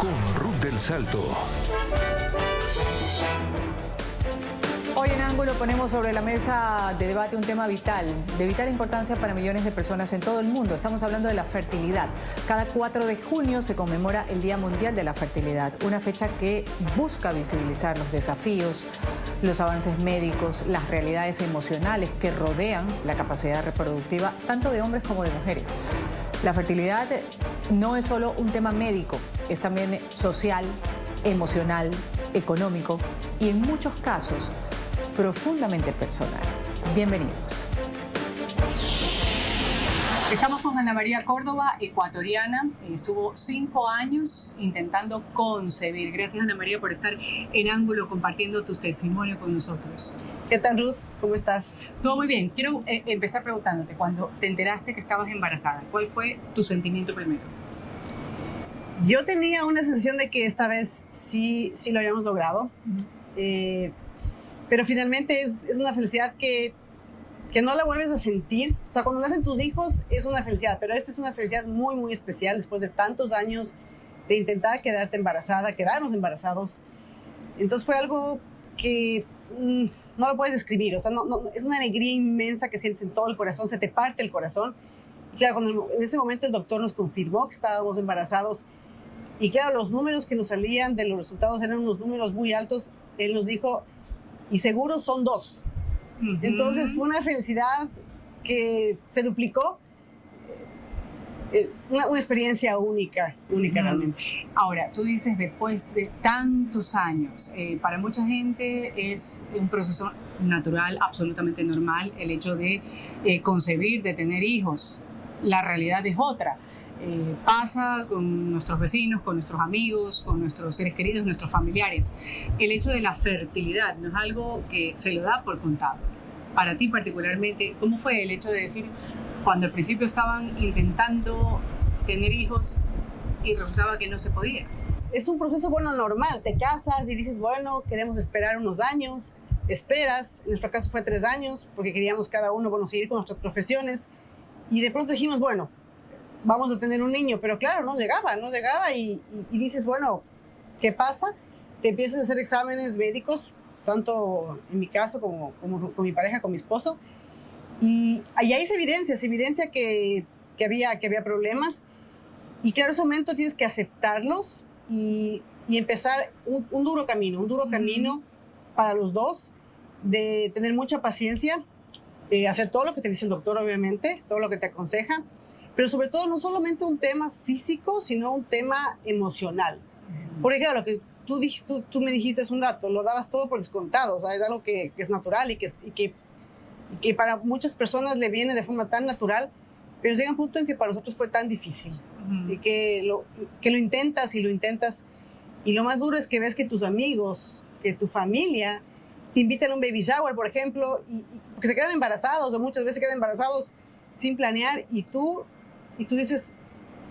con Ruth del Salto. Hoy en Ángulo ponemos sobre la mesa de debate un tema vital, de vital importancia para millones de personas en todo el mundo. Estamos hablando de la fertilidad. Cada 4 de junio se conmemora el Día Mundial de la Fertilidad, una fecha que busca visibilizar los desafíos, los avances médicos, las realidades emocionales que rodean la capacidad reproductiva tanto de hombres como de mujeres. La fertilidad no es solo un tema médico, es también social, emocional, económico y en muchos casos profundamente personal. Bienvenidos. Estamos con Ana María Córdoba, ecuatoriana. Estuvo 5 años intentando concebir. Gracias, Ana María, por estar en Ángulo compartiendo tu testimonio con nosotros. ¿Qué tal, Ruth? ¿Cómo estás? Todo muy bien. Quiero empezar preguntándote, cuando te enteraste que estabas embarazada, ¿cuál fue tu sentimiento primero? Yo tenía una sensación de que esta vez sí lo habíamos logrado. Pero finalmente es una felicidad que no la vuelves a sentir. O sea, cuando nacen tus hijos es una felicidad, pero esta es una felicidad muy, muy especial después de tantos años de intentar quedarte embarazada, quedarnos embarazados. Entonces fue algo que no lo puedes describir. O sea, no, es una alegría inmensa que sientes en todo el corazón, se te parte el corazón. Y claro, cuando en ese momento el doctor nos confirmó que estábamos embarazados, y claro, los números que nos salían de los resultados eran unos números muy altos, él nos dijo, y seguro son 2. Entonces fue una felicidad que se duplicó, una experiencia única realmente. Ahora, tú dices después de tantos años, para mucha gente es un proceso natural, absolutamente normal, el hecho de concebir, de tener hijos. La realidad es otra. Pasa con nuestros vecinos, con nuestros amigos, con nuestros seres queridos, nuestros familiares. El hecho de la fertilidad no es algo que se lo da por contado. Para ti particularmente, ¿cómo fue el hecho de decir, cuando al principio estaban intentando tener hijos y resultaba que no se podía? Es un proceso, normal. Te casas y dices, queremos esperar unos años. Esperas, en nuestro caso fue 3 años, porque queríamos cada uno, seguir con nuestras profesiones. Y de pronto dijimos, vamos a tener un niño, pero claro, no llegaba y dices, ¿qué pasa? Te empiezas a hacer exámenes médicos, tanto en mi caso como con mi pareja, con mi esposo, y ahí hay evidencia que había problemas, y claro, en ese momento tienes que aceptarlos y empezar un duro camino para los dos, de tener mucha paciencia, hacer todo lo que te dice el doctor, obviamente, todo lo que te aconseja, pero sobre todo no solamente un tema físico, sino un tema emocional. Porque claro, lo que tú me dijiste hace un rato, lo dabas todo por descontado, o sea, es algo que es natural y que para muchas personas le viene de forma tan natural, pero llega un punto en que para nosotros fue tan difícil, y que lo intentas, y lo más duro es que ves que tus amigos, que tu familia, te invitan a un baby shower, por ejemplo, y porque se quedan embarazados, o muchas veces se quedan embarazados sin planear, y tú dices,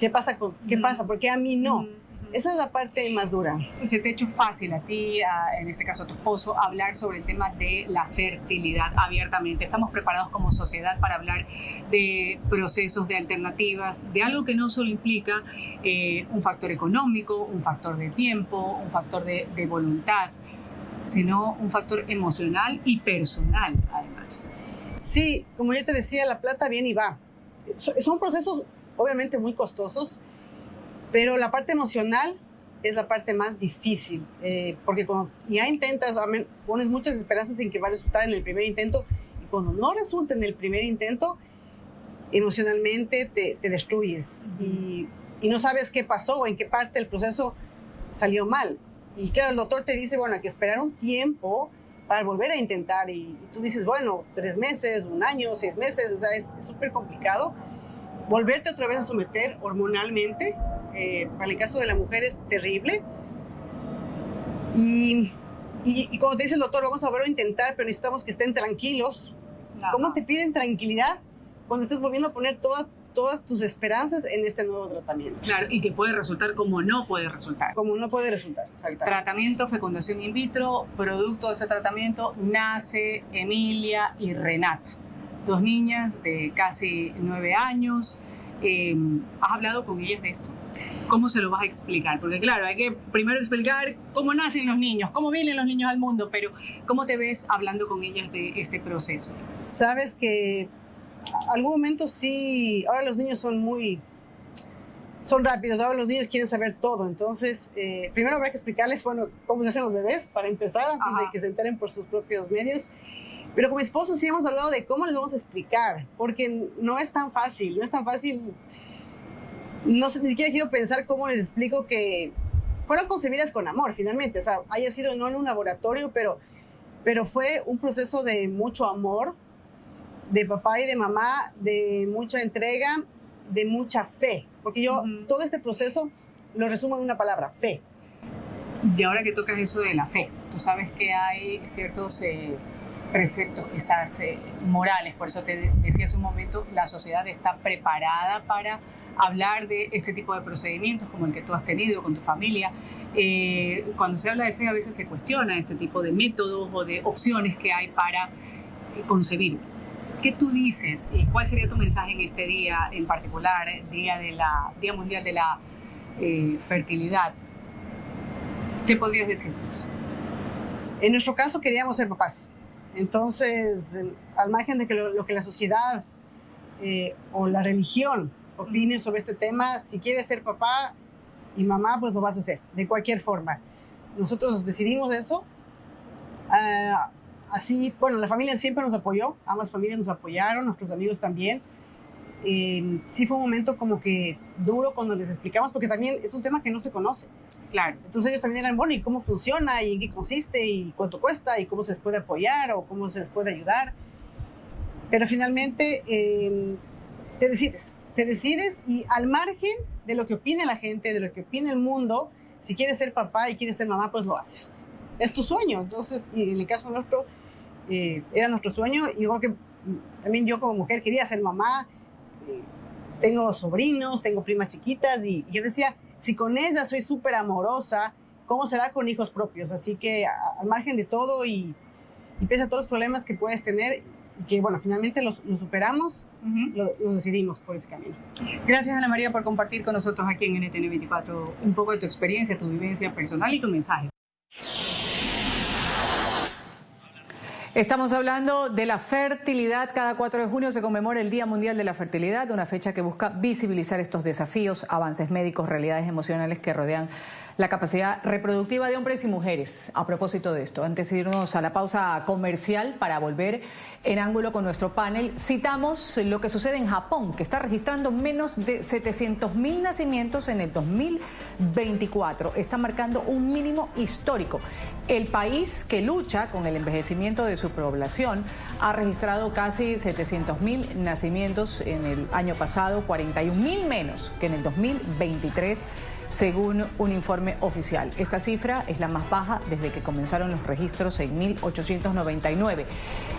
¿qué pasa? ¿Por qué a mí no? Esa es la parte más dura. ¿Se te ha hecho fácil a ti, en este caso a tu esposo, hablar sobre el tema de la fertilidad abiertamente? ¿Estamos preparados como sociedad para hablar de procesos, de alternativas, de algo que no solo implica un factor económico, un factor de tiempo, un factor de voluntad, sino un factor emocional y personal, además? Sí, como yo te decía, la plata viene y va. Son procesos obviamente muy costosos, pero la parte emocional es la parte más difícil, porque cuando ya intentas, pones muchas esperanzas en que va a resultar en el primer intento, y cuando no resulta en el primer intento, emocionalmente te destruyes, y no sabes qué pasó o en qué parte del proceso salió mal. Y claro, el doctor te dice, hay que esperar un tiempo para volver a intentar, y tú dices, 3 meses, 1 año, 6 meses, o sea, es súper complicado. Volverte otra vez a someter hormonalmente, para el caso de la mujer es terrible. Y como te dice el doctor, vamos a volver a intentar, pero necesitamos que estén tranquilos. Ajá. ¿Cómo te piden tranquilidad cuando estás volviendo a poner todas tus esperanzas en este nuevo tratamiento? Claro, y que puede resultar como no puede resultar. Como no puede resultar, exactamente. Tratamiento, fecundación in vitro, producto de ese tratamiento, nace Emilia y Renata. 2 niñas de casi 9 años. ¿Has hablado con ellas de esto? ¿Cómo se lo vas a explicar? Porque claro, hay que primero explicar cómo nacen los niños, cómo vienen los niños al mundo, pero ¿cómo te ves hablando con ellas de este proceso? Sabes que algún momento sí, ahora los niños son rápidos, ahora los niños quieren saber todo, entonces primero habrá que explicarles, bueno, cómo se hacen los bebés para empezar, antes de que se enteren por sus propios medios. Pero con mi esposo sí hemos hablado de cómo les vamos a explicar, porque no es tan fácil, no sé, ni siquiera quiero pensar cómo les explico que fueron concebidas con amor, finalmente. O sea, haya sido no en un laboratorio, pero fue un proceso de mucho amor, de papá y de mamá, de mucha entrega, de mucha fe. Porque yo todo este proceso lo resumo en una palabra, fe. Y ahora que tocas eso de la fe, tú sabes que hay ciertos preceptos quizás morales, por eso te decía hace un momento, la sociedad está preparada para hablar de este tipo de procedimientos como el que tú has tenido con tu familia. Cuando se habla de fe a veces se cuestiona este tipo de métodos o de opciones que hay para concebir. ¿Qué tú dices? ¿Cuál sería tu mensaje en este día en particular, Día Mundial de la Fertilidad? ¿Qué podrías decirnos? En nuestro caso queríamos ser papás. Entonces, al margen de que lo que la sociedad o la religión opine sobre este tema, si quieres ser papá y mamá, pues lo vas a hacer, de cualquier forma. Nosotros decidimos eso. Así, bueno, la familia siempre nos apoyó, ambas familias nos apoyaron, nuestros amigos también. Sí fue un momento como que duro cuando les explicamos, porque también es un tema que no se conoce. Claro. Entonces ellos también eran, bueno, ¿y cómo funciona? ¿Y en qué consiste? ¿Y cuánto cuesta? ¿Y cómo se les puede apoyar? ¿O cómo se les puede ayudar? Pero finalmente te decides y al margen de lo que opine la gente, de lo que opine el mundo, si quieres ser papá y quieres ser mamá, pues lo haces. Es tu sueño. Entonces, y en el caso nuestro, era nuestro sueño. Y yo creo que también yo como mujer quería ser mamá. Tengo sobrinos, tengo primas chiquitas y yo decía, si con ella soy súper amorosa, ¿cómo será con hijos propios? Así que al margen de todo y pese a todos los problemas que puedes tener, y que bueno, finalmente los superamos, los decidimos por ese camino. Gracias, Ana María, por compartir con nosotros aquí en NTN 24 un poco de tu experiencia, tu vivencia personal y tu mensaje. Estamos hablando de la fertilidad. Cada 4 de junio se conmemora el Día Mundial de la Fertilidad, una fecha que busca visibilizar estos desafíos, avances médicos, realidades emocionales que rodean la capacidad reproductiva de hombres y mujeres. A propósito de esto, antes de irnos a la pausa comercial para volver en ángulo con nuestro panel, citamos lo que sucede en Japón, que está registrando menos de 700.000 nacimientos en el 2024. Está marcando un mínimo histórico. El país que lucha con el envejecimiento de su población ha registrado casi 700.000 nacimientos en el año pasado, 41.000 menos que en el 2023. Según un informe oficial. Esta cifra es la más baja desde que comenzaron los registros en 1899.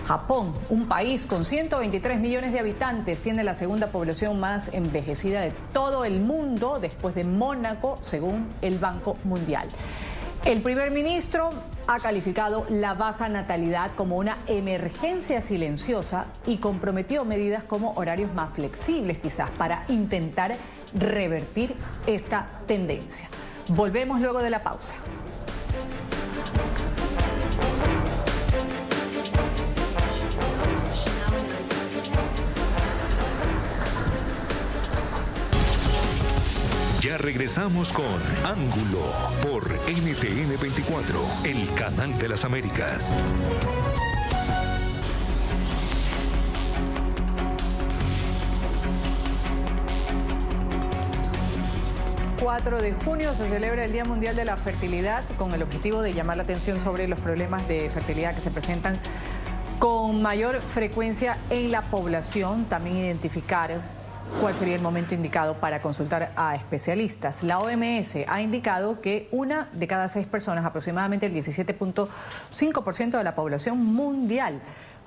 Japón, un país con 123 millones de habitantes, tiene la segunda población más envejecida de todo el mundo después de Mónaco, según el Banco Mundial. El primer ministro ha calificado la baja natalidad como una emergencia silenciosa y comprometió medidas como horarios más flexibles, quizás, para intentar revertir esta tendencia. Volvemos luego de la pausa. Ya regresamos con Ángulo por NTN 24, el canal de las Américas. 4 de junio se celebra el Día Mundial de la Fertilidad con el objetivo de llamar la atención sobre los problemas de fertilidad que se presentan con mayor frecuencia en la población, también identificar cuál sería el momento indicado para consultar a especialistas. La OMS ha indicado que 1 de cada 6 personas, aproximadamente el 17.5% de la población mundial,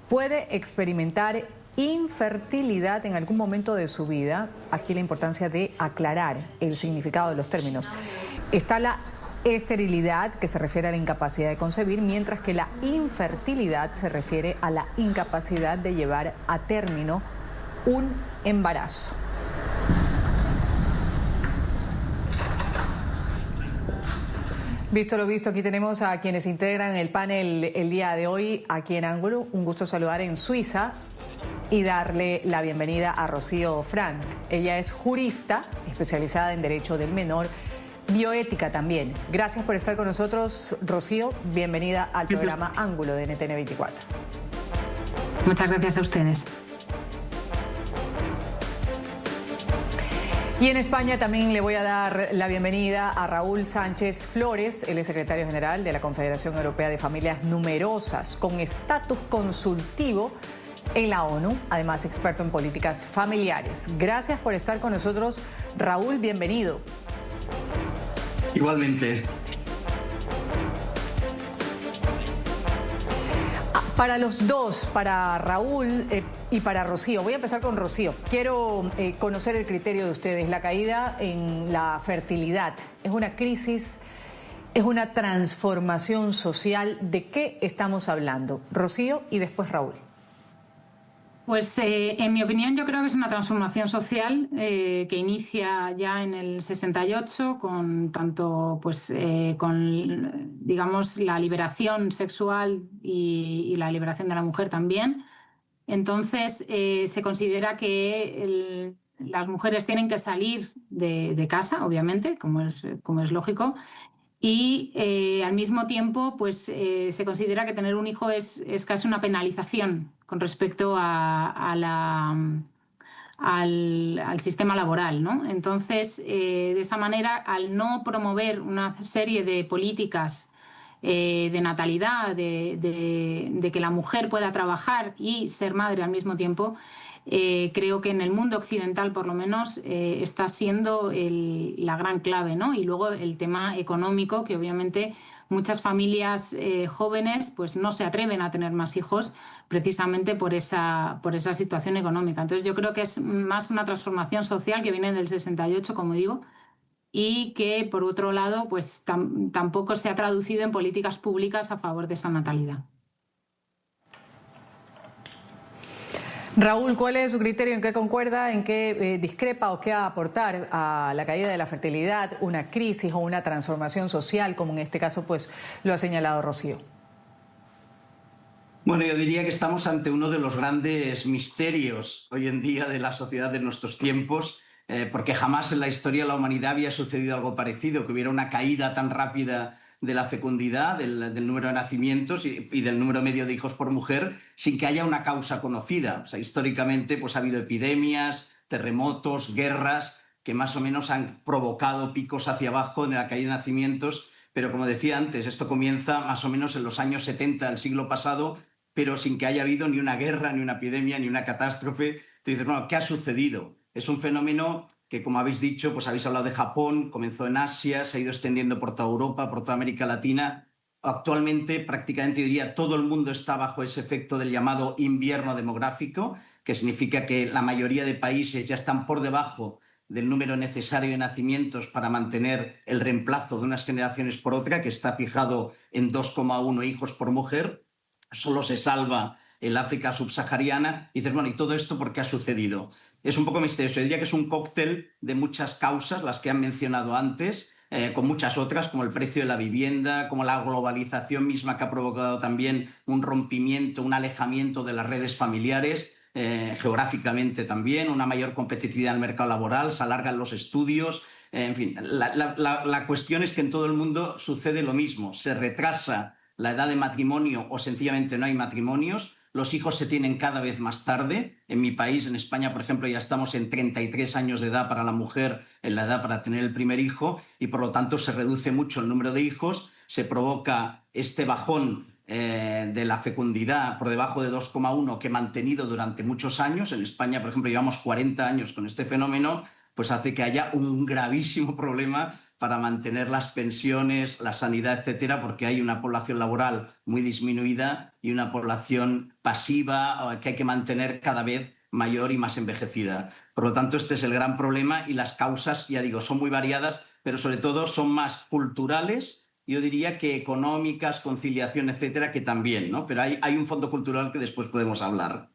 puede experimentar infertilidad en algún momento de su vida. Aquí la importancia de aclarar el significado de los términos. Está la esterilidad, que se refiere a la incapacidad de concebir, mientras que la infertilidad se refiere a la incapacidad de llevar a término un embarazo. Visto lo visto, aquí tenemos a quienes integran el panel el día de hoy aquí en Ángulo. Un gusto saludar en Suiza y darle la bienvenida a Rocío Frank. Ella es jurista especializada en Derecho del Menor, bioética también. Gracias por estar con nosotros, Rocío. Bienvenida al programa Ángulo de NTN 24. Muchas gracias a ustedes. Y en España también le voy a dar la bienvenida a Raúl Sánchez Flores. Él es secretario general de la Confederación Europea de Familias Numerosas, con estatus consultivo en la ONU, además experto en políticas familiares. Gracias por estar con nosotros, Raúl, bienvenido. Igualmente. Para los dos, para Raúl y para Rocío, voy a empezar con Rocío. Quiero conocer el criterio de ustedes. La caída en la fertilidad es una crisis, es una transformación social. ¿De qué estamos hablando? Rocío y después Raúl. Pues en mi opinión yo creo que es una transformación social que inicia ya en el 68 con tanto con digamos la liberación sexual y la liberación de la mujer también. Entonces se considera que las mujeres tienen que salir de casa, obviamente, como es lógico. Y al mismo tiempo pues, se considera que tener un hijo es casi una penalización con respecto al sistema laboral, ¿no? Entonces, de esa manera, al no promover una serie de políticas de natalidad, de que la mujer pueda trabajar y ser madre al mismo tiempo, creo que en el mundo occidental, por lo menos, está siendo la gran clave, ¿no? Y luego el tema económico, que obviamente muchas familias jóvenes pues no se atreven a tener más hijos precisamente por esa situación económica. Entonces yo creo que es más una transformación social que viene del 68, como digo, y que, por otro lado, pues tampoco se ha traducido en políticas públicas a favor de esa natalidad. Raúl, ¿cuál es su criterio? ¿En qué concuerda? ¿En qué discrepa o qué va a aportar a la caída de la fertilidad, una crisis o una transformación social, como en este caso pues lo ha señalado Rocío? Bueno, yo diría que estamos ante uno de los grandes misterios hoy en día de la sociedad de nuestros tiempos, porque jamás en la historia de la humanidad había sucedido algo parecido, que hubiera una caída tan rápida de la fecundidad, del número de nacimientos y del número medio de hijos por mujer, sin que haya una causa conocida. O sea, históricamente pues, ha habido epidemias, terremotos, guerras, que más o menos han provocado picos hacia abajo en la caída de nacimientos, pero como decía antes, esto comienza más o menos en los años 70 del siglo pasado, pero sin que haya habido ni una guerra, ni una epidemia, ni una catástrofe. Tú dices, bueno, ¿qué ha sucedido? Es un fenómeno que, como habéis dicho, pues habéis hablado de Japón, comenzó en Asia, se ha ido extendiendo por toda Europa, por toda América Latina. Actualmente, prácticamente, diría, todo el mundo está bajo ese efecto del llamado invierno demográfico, que significa que la mayoría de países ya están por debajo del número necesario de nacimientos para mantener el reemplazo de unas generaciones por otra, que está fijado en 2,1 hijos por mujer. Solo se salva el África subsahariana. Y dices, bueno, ¿y todo esto por qué ha sucedido? Es un poco misterioso. Yo diría que es un cóctel de muchas causas, las que han mencionado antes, con muchas otras, como el precio de la vivienda, como la globalización misma, que ha provocado también un rompimiento, un alejamiento de las redes familiares, geográficamente también, una mayor competitividad en el mercado laboral, se alargan los estudios. En fin, la cuestión es que en todo el mundo sucede lo mismo. Se retrasa la edad de matrimonio o sencillamente no hay matrimonios. Los hijos se tienen cada vez más tarde. En mi país, en España, por ejemplo, ya estamos en 33 años de edad para la mujer, en la edad para tener el primer hijo, y por lo tanto se reduce mucho el número de hijos, se provoca este bajón de la fecundidad por debajo de 2,1 que he mantenido durante muchos años. En España, por ejemplo, llevamos 40 años con este fenómeno, pues hace que haya un gravísimo problema para mantener las pensiones, la sanidad, etcétera, porque hay una población laboral muy disminuida y una población pasiva que hay que mantener cada vez mayor y más envejecida. Por lo tanto, este es el gran problema y las causas, ya digo, son muy variadas, pero sobre todo son más culturales, yo diría que económicas, conciliación, etcétera, que también, ¿no? Pero hay un fondo cultural que después podemos hablar.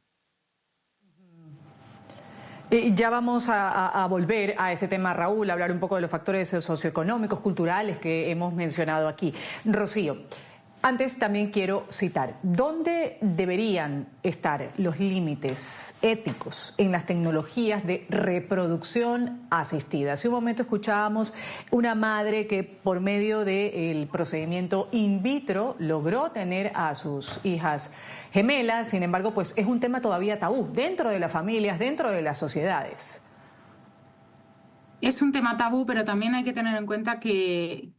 Ya vamos a volver a ese tema, Raúl, a hablar un poco de los factores socioeconómicos, culturales que hemos mencionado aquí. Rocío, antes también quiero citar, ¿dónde deberían estar los límites éticos en las tecnologías de reproducción asistida? Hace un momento escuchábamos una madre que por medio del procedimiento in vitro logró tener a sus hijas gemelas, sin embargo, pues es un tema todavía tabú dentro de las familias, dentro de las sociedades. Es un tema tabú, pero también hay que tener en cuenta que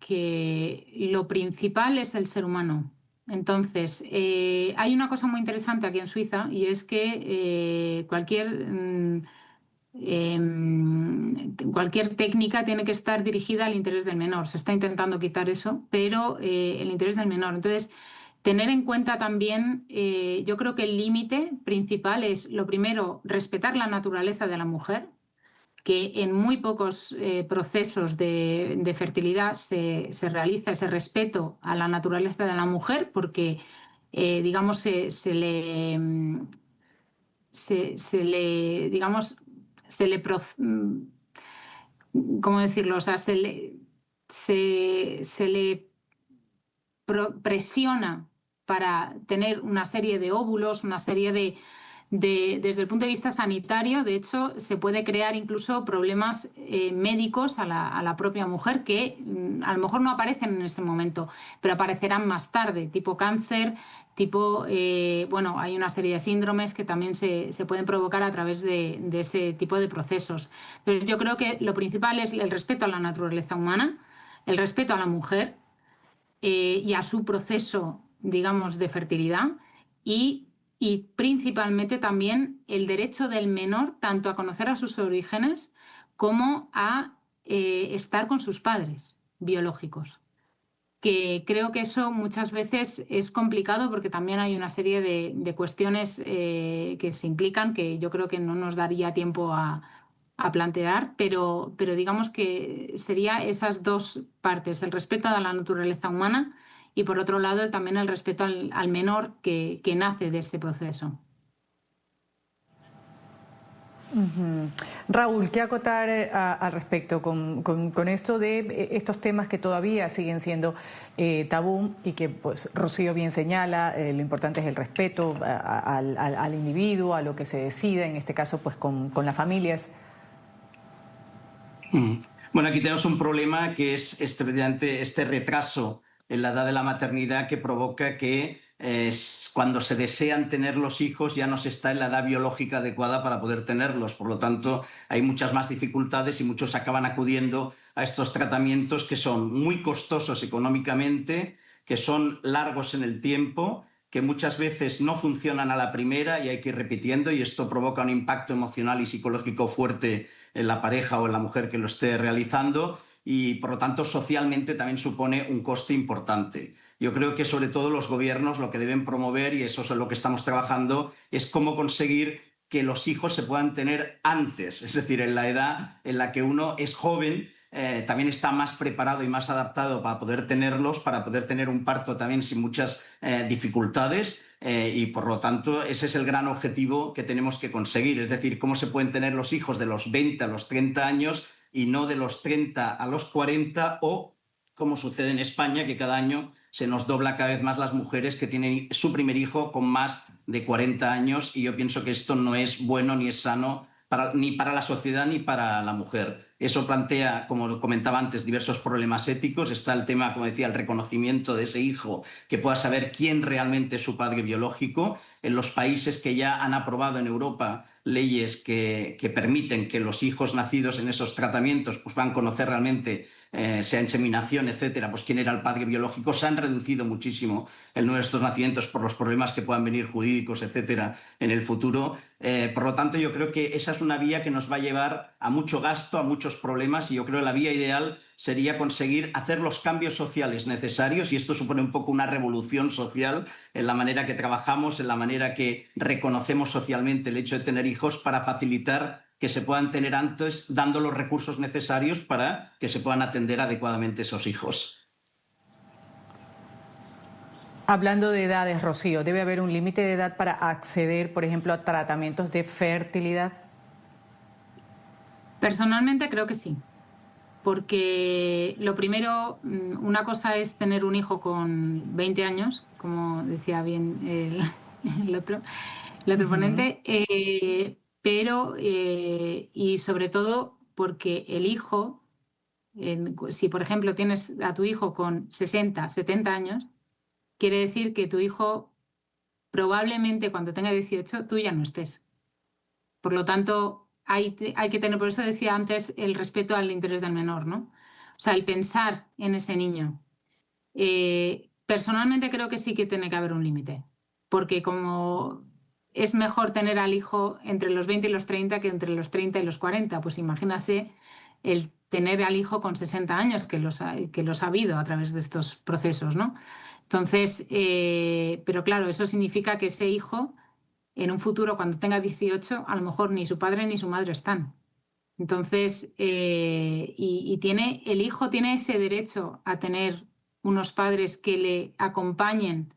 lo principal es el ser humano. Entonces, hay una cosa muy interesante aquí en Suiza y es que cualquier técnica tiene que estar dirigida al interés del menor. Se está intentando quitar eso, pero el interés del menor. Entonces, tener en cuenta también, yo creo que el límite principal es, lo primero, respetar la naturaleza de la mujer, que en muy pocos procesos de fertilidad se realiza ese respeto a la naturaleza de la mujer, porque, digamos, ¿cómo decirlo? O sea, se le presiona para tener una serie de óvulos, una serie desde el punto de vista sanitario, de hecho, se puede crear incluso problemas médicos a la propia mujer que a lo mejor no aparecen en ese momento, pero aparecerán más tarde, tipo cáncer, tipo, bueno, hay una serie de síndromes que también se pueden provocar a través de ese tipo de procesos. Entonces, yo creo que lo principal es el respeto a la naturaleza humana, el respeto a la mujer, y a su proceso, digamos, de fertilidad y principalmente también el derecho del menor tanto a conocer a sus orígenes como a estar con sus padres biológicos. Que creo que eso muchas veces es complicado porque también hay una serie de cuestiones que se implican que yo creo que no nos daría tiempo a plantear, pero digamos que sería esas dos partes, el respeto a la naturaleza humana y por otro lado también el respeto al menor que nace de ese proceso. Raúl, ¿qué acotar al respecto con esto de estos temas que todavía siguen siendo tabú y que pues Rocío bien señala, lo importante es el respeto al individuo, a lo que se decide, en este caso pues con las familias? Bueno, aquí tenemos un problema que es este retraso en la edad de la maternidad que provoca que cuando se desean tener los hijos ya no se está en la edad biológica adecuada para poder tenerlos. Por lo tanto, hay muchas más dificultades y muchos acaban acudiendo a estos tratamientos que son muy costosos económicamente, que son largos en el tiempo, que muchas veces no funcionan a la primera y hay que ir repitiendo, y esto provoca un impacto emocional y psicológico fuerte en la pareja o en la mujer que lo esté realizando y, por lo tanto, socialmente también supone un coste importante. Yo creo que, sobre todo, los gobiernos lo que deben promover, y eso es en lo que estamos trabajando, es cómo conseguir que los hijos se puedan tener antes, es decir, en la edad en la que uno es joven, también está más preparado y más adaptado para poder tenerlos, para poder tener un parto también sin muchas dificultades, y por lo tanto ese es el gran objetivo que tenemos que conseguir, es decir, cómo se pueden tener los hijos de los 20 a los 30 años y no de los 30 a los 40, o como sucede en España, que cada año se nos dobla cada vez más las mujeres que tienen su primer hijo con más de 40 años, y yo pienso que esto no es bueno ni es sano ni para la sociedad ni para la mujer. Eso plantea, como comentaba antes, diversos problemas éticos. Está el tema, como decía, el reconocimiento de ese hijo, que pueda saber quién realmente es su padre biológico. En los países que ya han aprobado en Europa leyes que permiten que los hijos nacidos en esos tratamientos pues van a conocer realmente, sea inseminación, etcétera, pues quién era el padre biológico, se han reducido muchísimo el número de estos nacimientos por los problemas que puedan venir jurídicos, etcétera, en el futuro. Por lo tanto, yo creo que esa es una vía que nos va a llevar a mucho gasto, a muchos problemas, y yo creo que la vía ideal sería conseguir hacer los cambios sociales necesarios, y esto supone un poco una revolución social en la manera que trabajamos, en la manera que reconocemos socialmente el hecho de tener hijos, para facilitar que se puedan tener antes, dando los recursos necesarios para que se puedan atender adecuadamente esos hijos. Hablando de edades, Rocío, ¿debe haber un límite de edad para acceder, por ejemplo, a tratamientos de fertilidad? Personalmente creo que sí, porque lo primero, una cosa es tener un hijo con 20 años, como decía bien el otro Ujú. ponente, y sobre todo porque el hijo, si por ejemplo tienes a tu hijo con 60, 70 años, quiere decir que tu hijo probablemente cuando tenga 18 tú ya no estés. Por lo tanto, hay que tener, por eso decía antes, el respeto al interés del menor, ¿no? O sea, el pensar en ese niño. Personalmente creo que sí que tiene que haber un límite, porque como es mejor tener al hijo entre los 20 y los 30 que entre los 30 y los 40, pues imagínase el tener al hijo con 60 años, que los ha habido a través de estos procesos, ¿no? Entonces, pero claro, eso significa que ese hijo, en un futuro, cuando tenga 18, a lo mejor ni su padre ni su madre están. Entonces, el hijo tiene ese derecho a tener unos padres que le acompañen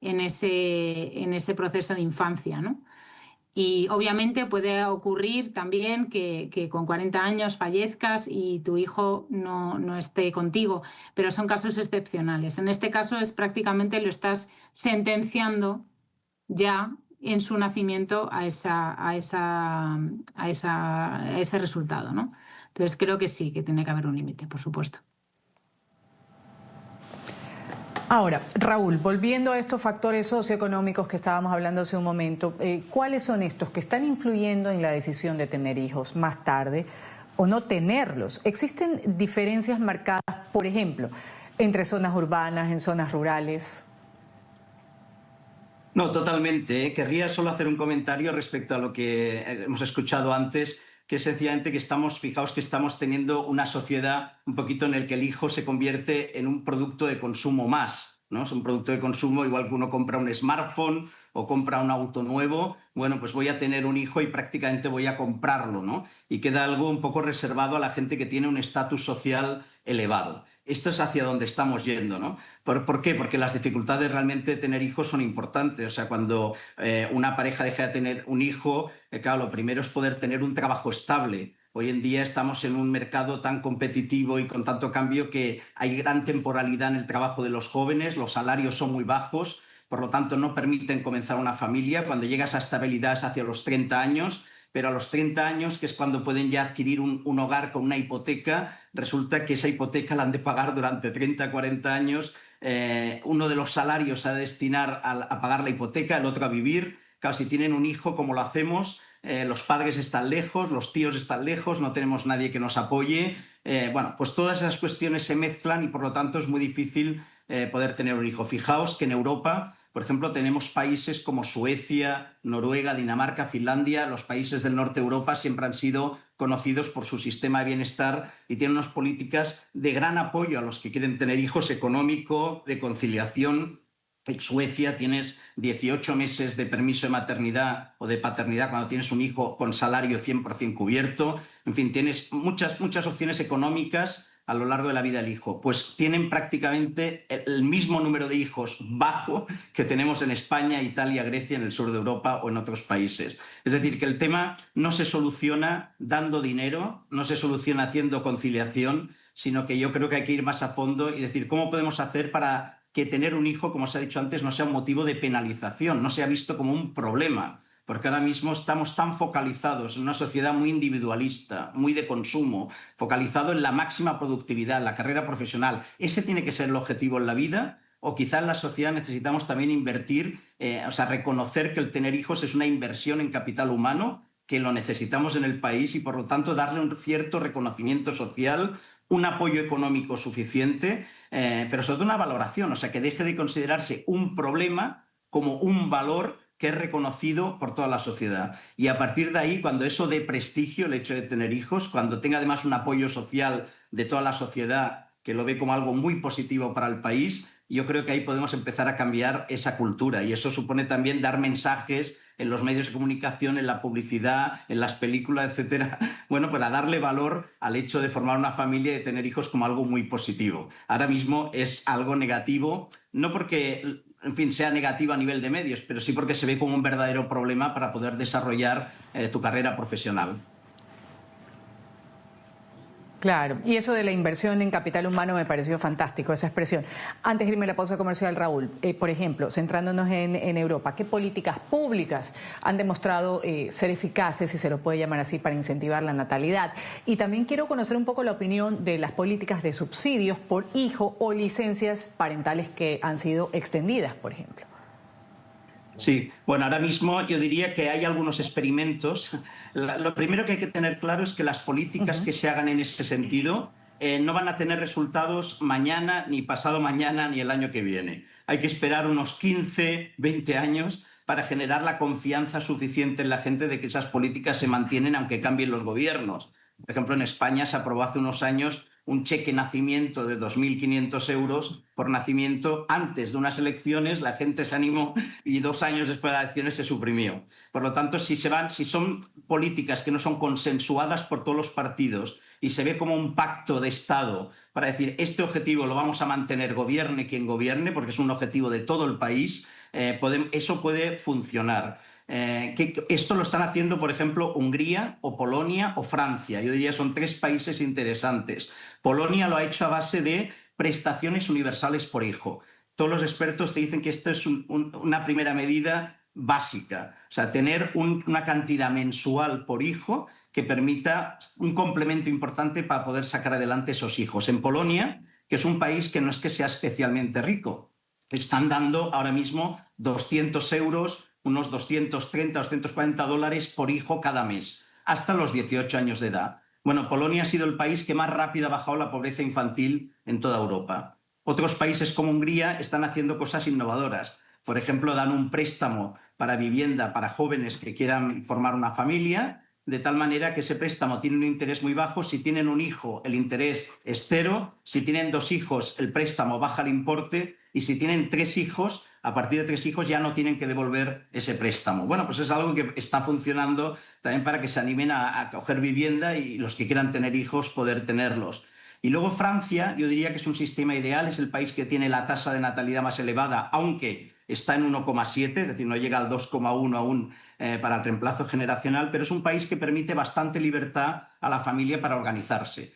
en ese proceso de infancia, ¿no? Y obviamente puede ocurrir también que con 40 años fallezcas y tu hijo no esté contigo, pero son casos excepcionales. En este caso es prácticamente lo estás sentenciando ya en su nacimiento a ese resultado, ¿no? Entonces creo que sí, que tiene que haber un límite, por supuesto. Ahora, Raúl, volviendo a estos factores socioeconómicos que estábamos hablando hace un momento, ¿cuáles son estos que están influyendo en la decisión de tener hijos más tarde o no tenerlos? ¿Existen diferencias marcadas, por ejemplo, entre zonas urbanas, en zonas rurales? No, totalmente. Querría solo hacer un comentario respecto a lo que hemos escuchado antes, que es sencillamente que fijaos que estamos teniendo una sociedad un poquito en el que el hijo se convierte en un producto de consumo más, ¿no? Es un producto de consumo igual que uno compra un smartphone o compra un auto nuevo. Bueno, pues voy a tener un hijo y prácticamente voy a comprarlo, ¿no? Y queda algo un poco reservado a la gente que tiene un estatus social elevado. Esto es hacia donde estamos yendo, ¿no? ¿Por qué? Porque las dificultades realmente de tener hijos son importantes. O sea, cuando una pareja deja de tener un hijo, claro, lo primero es poder tener un trabajo estable. Hoy en día estamos en un mercado tan competitivo y con tanto cambio que hay gran temporalidad en el trabajo de los jóvenes, los salarios son muy bajos, por lo tanto no permiten comenzar una familia. Cuando llegas a estabilidad es hacia los 30 años, pero a los 30 años, que es cuando pueden ya adquirir un hogar con una hipoteca, resulta que esa hipoteca la han de pagar durante 30, 40 años. Uno de los salarios se ha de destinar a pagar la hipoteca, el otro a vivir. Claro, si tienen un hijo, ¿cómo lo hacemos? Los padres están lejos, los tíos están lejos, no tenemos nadie que nos apoye. Bueno, pues todas esas cuestiones se mezclan y por lo tanto es muy difícil poder tener un hijo. Fijaos que en Europa, por ejemplo, tenemos países como Suecia, Noruega, Dinamarca, Finlandia. Los países del norte de Europa siempre han sido conocidos por su sistema de bienestar y tienen unas políticas de gran apoyo a los que quieren tener hijos, económico, de conciliación. En Suecia tienes 18 meses de permiso de maternidad o de paternidad cuando tienes un hijo con salario 100% cubierto. En fin, tienes muchas opciones económicas a lo largo de la vida del hijo. Pues tienen prácticamente el mismo número de hijos bajo que tenemos en España, Italia, Grecia, en el sur de Europa o en otros países. Es decir, que el tema no se soluciona dando dinero, no se soluciona haciendo conciliación, sino que yo creo que hay que ir más a fondo y decir cómo podemos hacer para que tener un hijo, como se ha dicho antes, no sea un motivo de penalización, no sea visto como un problema. Porque ahora mismo estamos tan focalizados en una sociedad muy individualista, muy de consumo, focalizado en la máxima productividad, en la carrera profesional. ¿Ese tiene que ser el objetivo en la vida? O quizá en la sociedad necesitamos también invertir, reconocer que el tener hijos es una inversión en capital humano, que lo necesitamos en el país y por lo tanto darle un cierto reconocimiento social, un apoyo económico suficiente, pero sobre todo una valoración, o sea, que deje de considerarse un problema como un valor que es reconocido por toda la sociedad. Y a partir de ahí, cuando eso dé prestigio, el hecho de tener hijos, cuando tenga además un apoyo social de toda la sociedad que lo ve como algo muy positivo para el país, yo creo que ahí podemos empezar a cambiar esa cultura. Y eso supone también dar mensajes en los medios de comunicación, en la publicidad, en las películas, etcétera. Bueno, para darle valor al hecho de formar una familia y de tener hijos como algo muy positivo. Ahora mismo es algo negativo, no porque, en fin, sea negativo a nivel de medios, pero sí porque se ve como un verdadero problema para poder desarrollar tu carrera profesional. Claro, y eso de la inversión en capital humano me pareció fantástico, esa expresión. Antes de irme a la pausa comercial, Raúl, por ejemplo, centrándonos en Europa, ¿qué políticas públicas han demostrado ser eficaces, si se lo puede llamar así, para incentivar la natalidad? Y también quiero conocer un poco la opinión de las políticas de subsidios por hijo o licencias parentales que han sido extendidas, por ejemplo. Sí, bueno, ahora mismo yo diría que hay algunos experimentos. Lo primero que hay que tener claro es que las políticas que se hagan en ese sentido no van a tener resultados mañana, ni pasado mañana, ni el año que viene. Hay que esperar unos 15, 20 años para generar la confianza suficiente en la gente de que esas políticas se mantienen aunque cambien los gobiernos. Por ejemplo, en España se aprobó hace unos años un cheque nacimiento de 2.500 euros por nacimiento antes de unas elecciones, la gente se animó y 2 años después de las elecciones se suprimió. Por lo tanto, si son políticas que no son consensuadas por todos los partidos y se ve como un pacto de Estado para decir este objetivo lo vamos a mantener gobierne quien gobierne, porque es un objetivo de todo el país, eso puede funcionar. Esto lo están haciendo, por ejemplo, Hungría o Polonia o Francia. Yo diría que son 3 países interesantes. Polonia lo ha hecho a base de prestaciones universales por hijo. Todos los expertos te dicen que esto es una primera medida básica. O sea, tener una cantidad mensual por hijo que permita un complemento importante para poder sacar adelante esos hijos. En Polonia, que es un país que no es que sea especialmente rico, están dando ahora mismo 200 euros, unos 230, 240 dólares por hijo cada mes, hasta los 18 años de edad. Bueno, Polonia ha sido el país que más rápido ha bajado la pobreza infantil en toda Europa. Otros países como Hungría están haciendo cosas innovadoras. Por ejemplo, dan un préstamo para vivienda para jóvenes que quieran formar una familia, de tal manera que ese préstamo tiene un interés muy bajo. Si tienen un hijo, el interés es 0. Si tienen 2 hijos, el préstamo baja el importe. Y si tienen 3 hijos, a partir de 3 hijos ya no tienen que devolver ese préstamo. Bueno, pues es algo que está funcionando también para que se animen a coger vivienda y los que quieran tener hijos poder tenerlos. Y luego Francia, yo diría que es un sistema ideal, es el país que tiene la tasa de natalidad más elevada, aunque está en 1,7, es decir, no llega al 2,1 aún para el reemplazo generacional, pero es un país que permite bastante libertad a la familia para organizarse.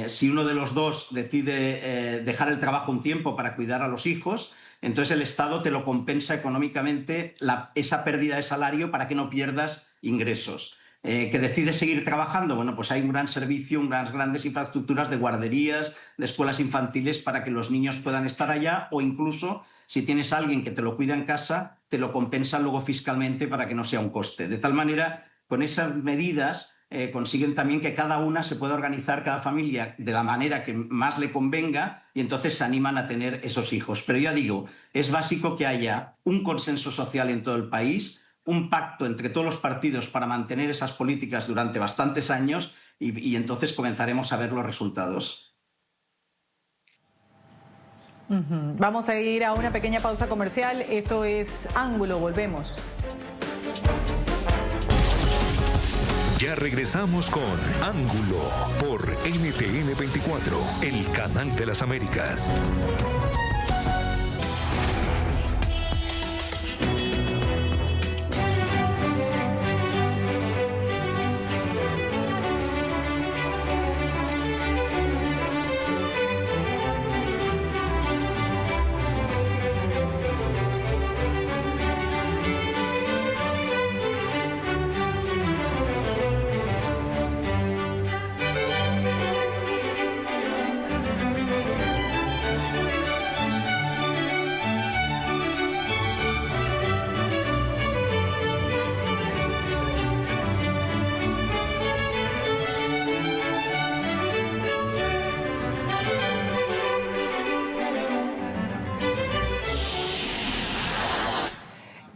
Si uno de los dos decide dejar el trabajo un tiempo para cuidar a los hijos, entonces el Estado te lo compensa económicamente esa pérdida de salario para que no pierdas ingresos. ¿Que decides seguir trabajando? Bueno, pues hay un gran servicio, unas grandes infraestructuras de guarderías, de escuelas infantiles para que los niños puedan estar allá, o incluso si tienes a alguien que te lo cuida en casa, te lo compensan luego fiscalmente para que no sea un coste. De tal manera, con esas medidas consiguen también que cada una se pueda organizar, cada familia, de la manera que más le convenga, y entonces se animan a tener esos hijos. Pero ya digo, es básico que haya un consenso social en todo el país, un pacto entre todos los partidos para mantener esas políticas durante bastantes años y entonces comenzaremos a ver los resultados. Vamos a ir a una pequeña pausa comercial. Esto es Ángulo, volvemos. Ya regresamos con Ángulo por NTN 24, el canal de las Américas.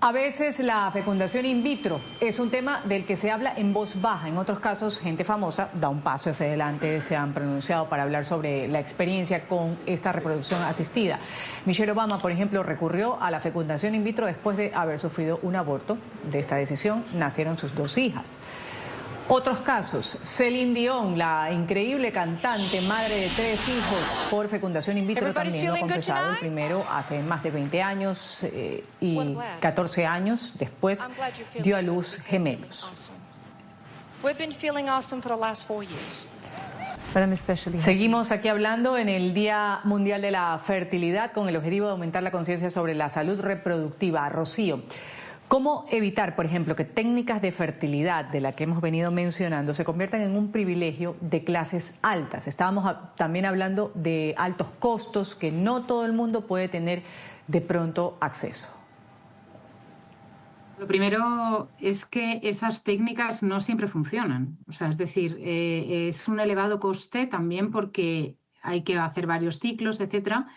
A veces la fecundación in vitro es un tema del que se habla en voz baja. En otros casos, gente famosa da un paso hacia adelante, se han pronunciado para hablar sobre la experiencia con esta reproducción asistida. Michelle Obama, por ejemplo, recurrió a la fecundación in vitro después de haber sufrido un aborto. De esta decisión nacieron sus 2 hijas. Otros casos, Celine Dion, la increíble cantante, madre de 3 hijos por fecundación in vitro, también lo ha confesado. El primero hace más de 20 años y 14 años después dio a luz gemelos. Seguimos aquí hablando en el Día Mundial de la Fertilidad con el objetivo de aumentar la conciencia sobre la salud reproductiva. Rocío, ¿cómo evitar, por ejemplo, que técnicas de fertilidad de la que hemos venido mencionando se conviertan en un privilegio de clases altas? Estábamos también hablando de altos costos que no todo el mundo puede tener de pronto acceso. Lo primero es que esas técnicas no siempre funcionan. O sea, es decir, es un elevado coste también porque hay que hacer varios ciclos, etcétera,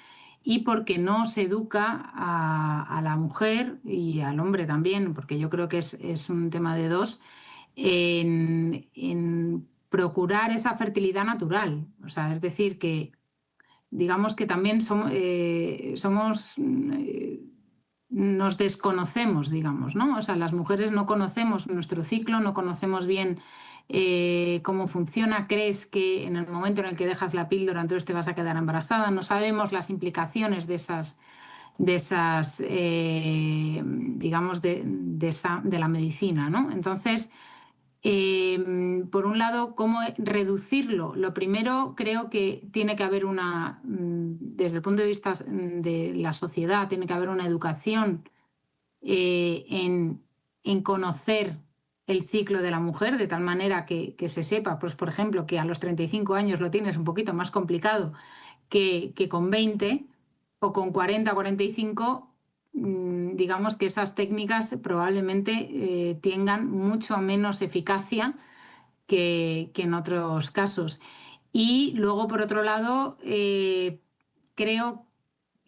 y porque no se educa a la mujer y al hombre también, porque yo creo que es un tema de dos, en procurar esa fertilidad natural. O sea, es decir, que digamos que también nos desconocemos, digamos, ¿no? O sea, las mujeres no conocemos nuestro ciclo, no conocemos bien cómo funciona. Crees que en el momento en el que dejas la píldora entonces te vas a quedar embarazada. No sabemos las implicaciones de la medicina, ¿no? Entonces, por un lado, ¿cómo reducirlo? Lo primero, creo que tiene que haber desde el punto de vista de la sociedad, tiene que haber una educación en conocer el ciclo de la mujer, de tal manera que se sepa, pues, por ejemplo, que a los 35 años lo tienes un poquito más complicado que con 20 o con 40 o 45. Digamos que esas técnicas probablemente tengan mucho menos eficacia que en otros casos. Y luego, por otro lado,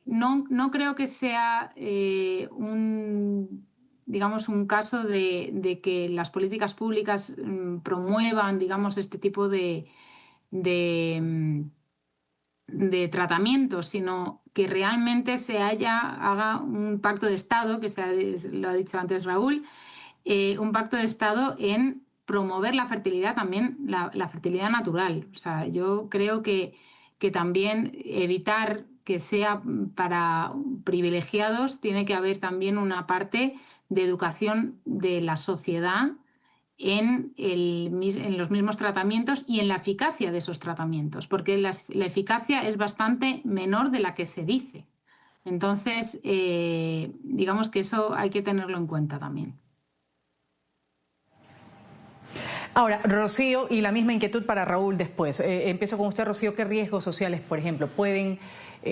no creo que sea un caso de que las políticas públicas promuevan, digamos, este tipo de tratamientos, sino que realmente haga un pacto de Estado, lo ha dicho antes Raúl, un pacto de Estado en promover la fertilidad también, la fertilidad natural. O sea, yo creo que también evitar que sea para privilegiados, tiene que haber también una parte de educación de la sociedad en los mismos tratamientos y en la eficacia de esos tratamientos, porque la eficacia es bastante menor de la que se dice. Entonces, digamos que eso hay que tenerlo en cuenta también. Ahora, Rocío, y la misma inquietud para Raúl después. Empiezo con usted, Rocío. ¿Qué riesgos sociales, por ejemplo, pueden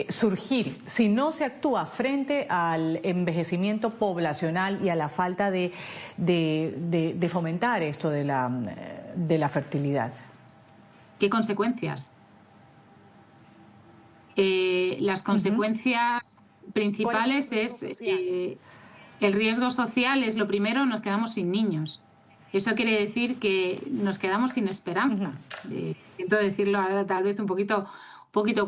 surgir si no se actúa frente al envejecimiento poblacional y a la falta de fomentar esto de la fertilidad? ¿Qué consecuencias? Las consecuencias principales es el riesgo social. Es lo primero, nos quedamos sin niños. Eso quiere decir que nos quedamos sin esperanza. Siento decirlo ahora tal vez un poquito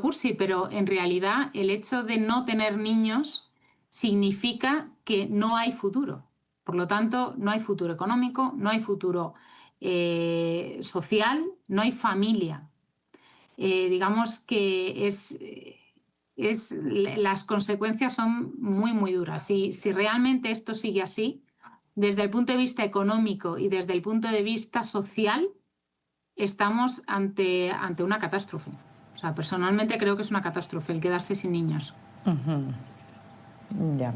cursi, pero en realidad el hecho de no tener niños significa que no hay futuro. Por lo tanto, no hay futuro económico, no hay futuro social, no hay familia. Digamos que las consecuencias son muy, muy duras. Si realmente esto sigue así, desde el punto de vista económico y desde el punto de vista social, estamos ante una catástrofe. O sea, personalmente creo que es una catástrofe el quedarse sin niños. Ya.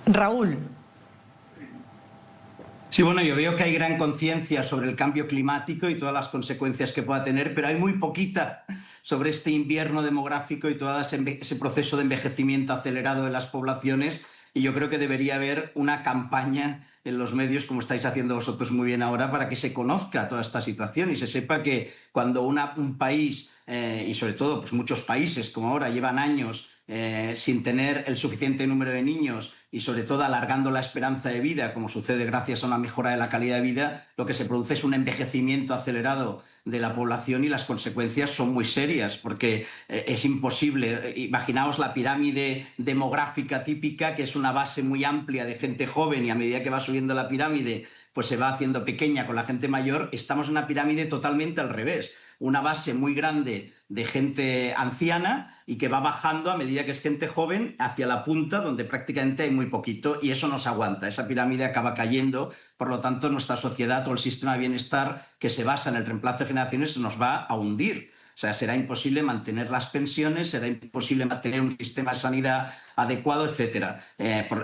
Raúl. Sí, bueno, yo veo que hay gran conciencia sobre el cambio climático y todas las consecuencias que pueda tener, pero hay muy poquita sobre este invierno demográfico y todo ese proceso de envejecimiento acelerado de las poblaciones. Y yo creo que debería haber una campaña en los medios, como estáis haciendo vosotros muy bien ahora, para que se conozca toda esta situación y se sepa que cuando un país, y sobre todo pues muchos países como ahora, llevan años sin tener el suficiente número de niños y sobre todo alargando la esperanza de vida, como sucede gracias a una mejora de la calidad de vida, lo que se produce es un envejecimiento acelerado de la población y las consecuencias son muy serias porque es imposible. Imaginaos la pirámide demográfica típica, que es una base muy amplia de gente joven y a medida que va subiendo la pirámide pues se va haciendo pequeña con la gente mayor. Estamos en una pirámide totalmente al revés. una base muy grande de gente anciana y que va bajando a medida que es gente joven hacia la punta, donde prácticamente hay muy poquito, y eso no se aguanta. Esa pirámide acaba cayendo. Por lo tanto, nuestra sociedad, todo el sistema de bienestar que se basa en el reemplazo de generaciones, nos va a hundir. O sea, será imposible mantener las pensiones, será imposible mantener un sistema de sanidad adecuado, etc.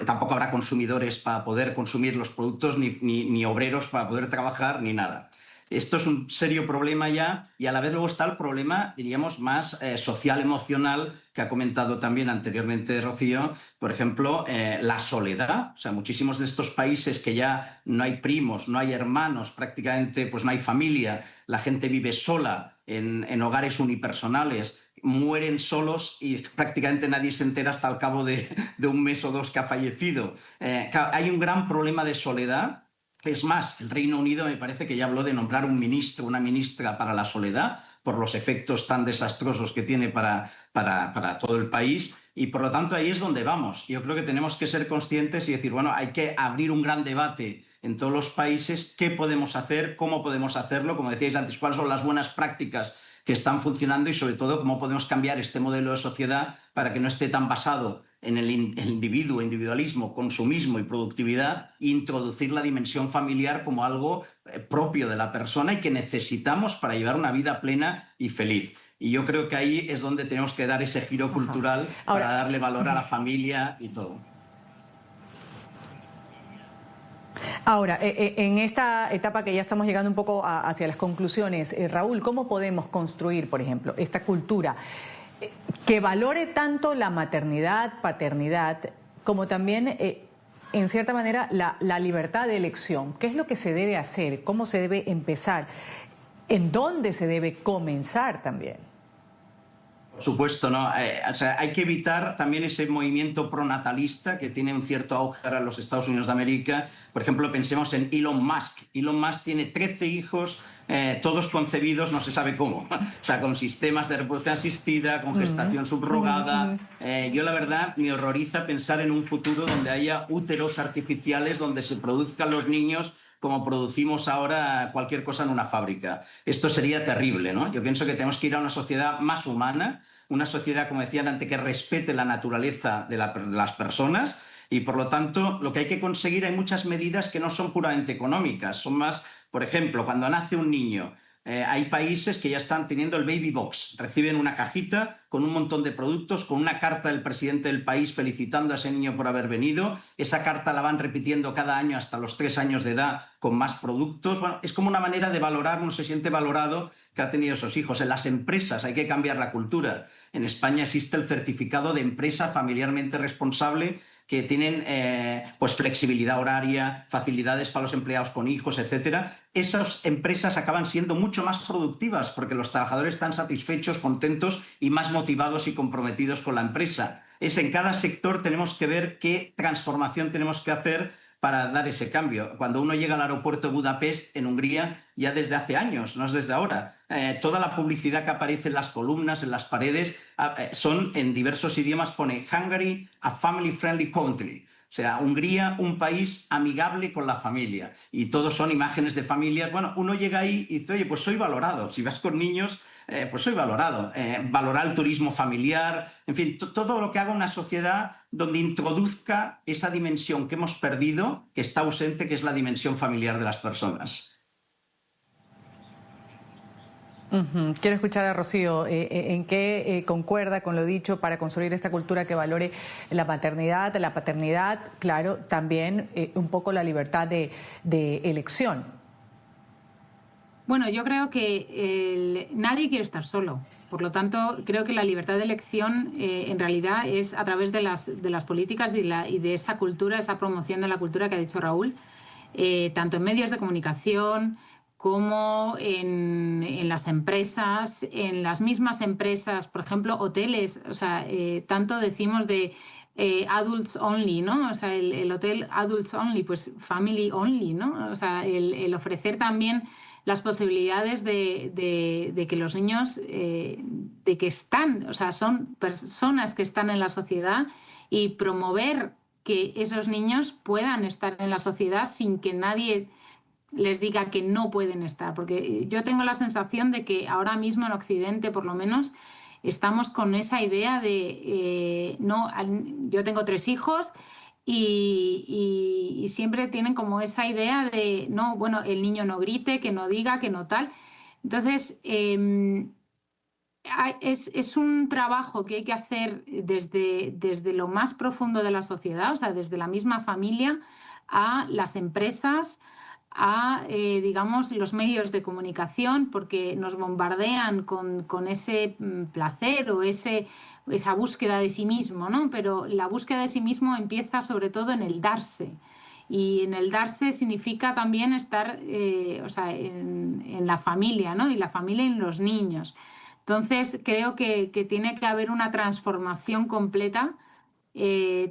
Tampoco habrá consumidores para poder consumir los productos, ni obreros para poder trabajar, ni nada. Esto es un serio problema ya, y a la vez luego está el problema, diríamos, más social, emocional, que ha comentado también anteriormente Rocío. Por ejemplo, la soledad. O sea, muchísimos de estos países que ya no hay primos, no hay hermanos, prácticamente pues no hay familia, la gente vive sola en hogares unipersonales, mueren solos y prácticamente nadie se entera hasta el cabo de un mes o dos que ha fallecido. Hay un gran problema de soledad. Es más, el Reino Unido me parece que ya habló de nombrar un ministro, una ministra para la soledad, por los efectos tan desastrosos que tiene para todo el país, y por lo tanto ahí es donde vamos. Yo creo que tenemos que ser conscientes y decir, bueno, hay que abrir un gran debate en todos los países, qué podemos hacer, cómo podemos hacerlo, como decíais antes, cuáles son las buenas prácticas que están funcionando y sobre todo cómo podemos cambiar este modelo de sociedad para que no esté tan basado en el individuo, individualismo, consumismo y productividad, e introducir la dimensión familiar como algo propio de la persona y que necesitamos para llevar una vida plena y feliz. Y yo creo que ahí es donde tenemos que dar ese giro cultural para darle valor a la familia y todo. Ahora, en esta etapa que ya estamos llegando un poco hacia las conclusiones, Raúl, ¿cómo podemos construir, por ejemplo, esta cultura que valore tanto la maternidad, paternidad, como también, en cierta manera, la libertad de elección? ¿Qué es lo que se debe hacer? ¿Cómo se debe empezar? ¿En dónde se debe comenzar también? Por supuesto, ¿no? O sea, hay que evitar también ese movimiento pronatalista que tiene un cierto auge ahora en los Estados Unidos de América. Por ejemplo, pensemos en Elon Musk. Elon Musk tiene 13 hijos, todos concebidos no se sabe cómo. O sea, con sistemas de reproducción asistida, con gestación subrogada. Yo, la verdad, me horroriza pensar en un futuro donde haya úteros artificiales, donde se produzcan los niños como producimos ahora cualquier cosa en una fábrica. Esto sería terrible, ¿no? Yo pienso que tenemos que ir a una sociedad más humana, una sociedad, como decían antes, que respete la naturaleza de las personas, y por lo tanto lo que hay que conseguir, hay muchas medidas que no son puramente económicas, son más, por ejemplo, cuando nace un niño, hay países que ya están teniendo el baby box, reciben una cajita con un montón de productos, con una carta del presidente del país felicitando a ese niño por haber venido. Esa carta la van repitiendo cada año hasta los 3 años de edad con más productos. Bueno, es como una manera de valorar, uno se siente valorado que ha tenido esos hijos. En las empresas hay que cambiar la cultura. En España existe el certificado de empresa familiarmente responsable, que tienen pues flexibilidad horaria, facilidades para los empleados con hijos, etc. Esas empresas acaban siendo mucho más productivas porque los trabajadores están satisfechos, contentos y más motivados y comprometidos con la empresa. En cada sector tenemos que ver qué transformación tenemos que hacer para dar ese cambio. Cuando uno llega al aeropuerto de Budapest, en Hungría, ya desde hace años, no es desde ahora, toda la publicidad que aparece en las columnas, en las paredes, son en diversos idiomas, pone Hungary, a family friendly country. O sea, Hungría, un país amigable con la familia. Y todos son imágenes de familias. Bueno, uno llega ahí y dice, oye, pues soy valorado. Si vas con niños, pues soy valorado. Valorar el turismo familiar, en fin, todo lo que haga una sociedad donde introduzca esa dimensión que hemos perdido, que está ausente, que es la dimensión familiar de las personas. Quiero escuchar a Rocío, ¿en qué concuerda con lo dicho para construir esta cultura que valore la maternidad, la paternidad, claro, también un poco la libertad de elección? Bueno, yo creo que nadie quiere estar solo. Por lo tanto, creo que la libertad de elección en realidad es a través de las políticas y de esa cultura, esa promoción de la cultura que ha dicho Raúl, tanto en medios de comunicación como en las empresas, en las mismas empresas, por ejemplo, hoteles. O sea, tanto decimos de adults only, ¿no? O sea, el hotel adults only, pues family only, ¿no? O sea, el ofrecer también las posibilidades de que los niños, de que están, o sea, son personas que están en la sociedad, y promover que esos niños puedan estar en la sociedad sin que nadie les diga que no pueden estar, porque yo tengo la sensación de que ahora mismo en Occidente, por lo menos, estamos con esa idea de, no, yo tengo 3 hijos y siempre tienen como esa idea de, no, bueno, el niño no grite, que no diga, que no tal. Entonces, es un trabajo que hay que hacer desde lo más profundo de la sociedad, o sea, desde la misma familia a las empresas, a, digamos, los medios de comunicación, porque nos bombardean con ese placer o esa búsqueda de sí mismo, ¿no? Pero la búsqueda de sí mismo empieza sobre todo en el darse. Y en el darse significa también estar o sea, en la familia, ¿no? Y la familia en los niños. Entonces, creo que tiene que haber una transformación completa.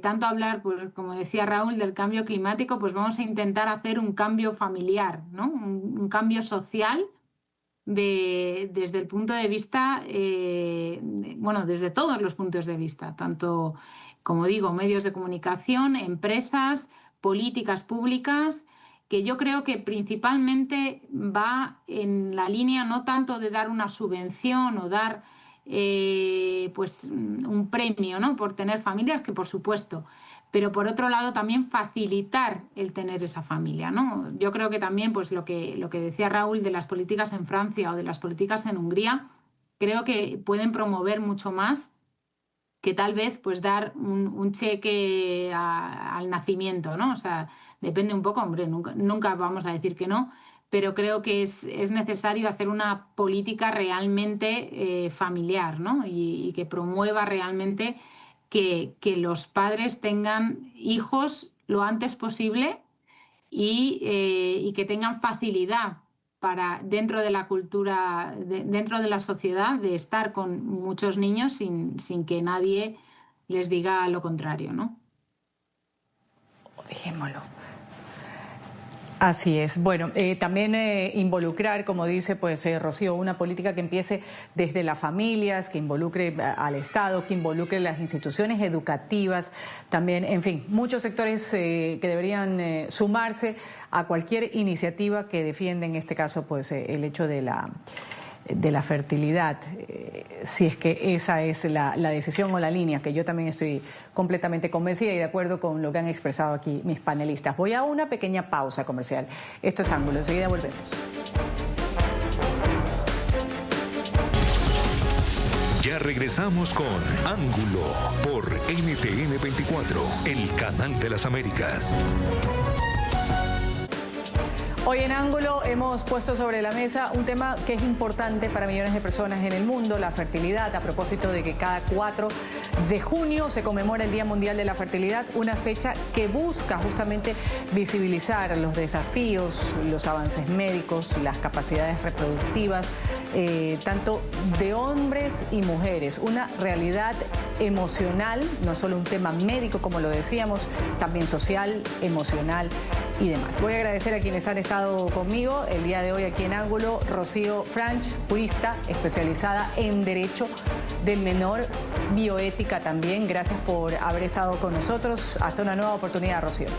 Tanto hablar, pues, como decía Raúl, del cambio climático, pues vamos a intentar hacer un cambio familiar, ¿no? Un cambio social desde el punto de vista, bueno, desde todos los puntos de vista, tanto, como digo, medios de comunicación, empresas, políticas públicas, que yo creo que principalmente va en la línea no tanto de dar una subvención o dar pues un premio, ¿no?, por tener familias, que por supuesto, pero por otro lado también facilitar el tener esa familia, ¿no? Yo creo que también, pues lo que decía Raúl de las políticas en Francia o de las políticas en Hungría, creo que pueden promover mucho más que tal vez pues dar un cheque al nacimiento, ¿no? O sea, depende un poco, hombre, nunca vamos a decir que no, pero creo que es necesario hacer una política realmente familiar, ¿no? Y que promueva realmente que los padres tengan hijos lo antes posible y que tengan facilidad para, dentro de la cultura, dentro de la sociedad, de estar con muchos niños sin que nadie les diga lo contrario, ¿no? Dejémoslo. Así es. Bueno, también involucrar, como dice pues Rocío, una política que empiece desde las familias, que involucre al Estado, que involucre las instituciones educativas, también, en fin, muchos sectores que deberían sumarse a cualquier iniciativa que defienda, en este caso, pues el hecho de la fertilidad, si es que esa es la decisión o la línea, que yo también estoy completamente convencida y de acuerdo con lo que han expresado aquí mis panelistas. Voy a una pequeña pausa comercial. Esto es Ángulo, enseguida volvemos. Ya regresamos con Ángulo por NTN 24, el canal de las Américas. Hoy en Ángulo hemos puesto sobre la mesa un tema que es importante para millones de personas en el mundo, la fertilidad, a propósito de que cada 4 de junio se conmemora el Día Mundial de la Fertilidad, una fecha que busca justamente visibilizar los desafíos, los avances médicos, las capacidades reproductivas, tanto de hombres y mujeres, una realidad emocional, no solo un tema médico como lo decíamos, también social, emocional y demás. Voy a agradecer a quienes han estado conmigo el día de hoy aquí en Ángulo. Rocío Franch, jurista especializada en Derecho del Menor, bioética también. Gracias por haber estado con nosotros. Hasta una nueva oportunidad, Rocío.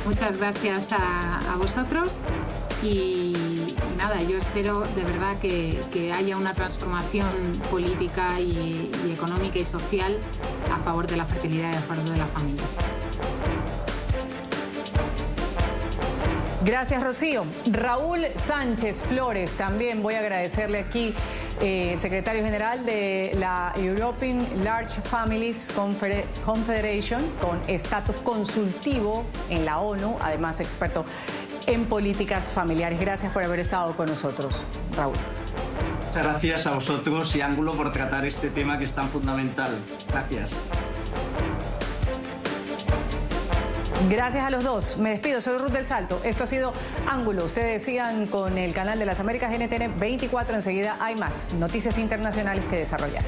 Muchas gracias a vosotros y nada, yo espero de verdad que haya una transformación política y económica y social a favor de la fertilidad y a favor de la familia. Gracias, Rocío. Raúl Sánchez Flores, también voy a agradecerle aquí, secretario general de la European Large Families Confederation, con estatus consultivo en la ONU, además experto en políticas familiares. Gracias por haber estado con nosotros, Raúl. Muchas gracias a vosotros y Ángulo por tratar este tema que es tan fundamental. Gracias. Gracias a los dos. Me despido, soy Ruth del Salto. Esto ha sido Ángulo. Ustedes sigan con el canal de las Américas NTN 24. Enseguida hay más noticias internacionales que desarrollar.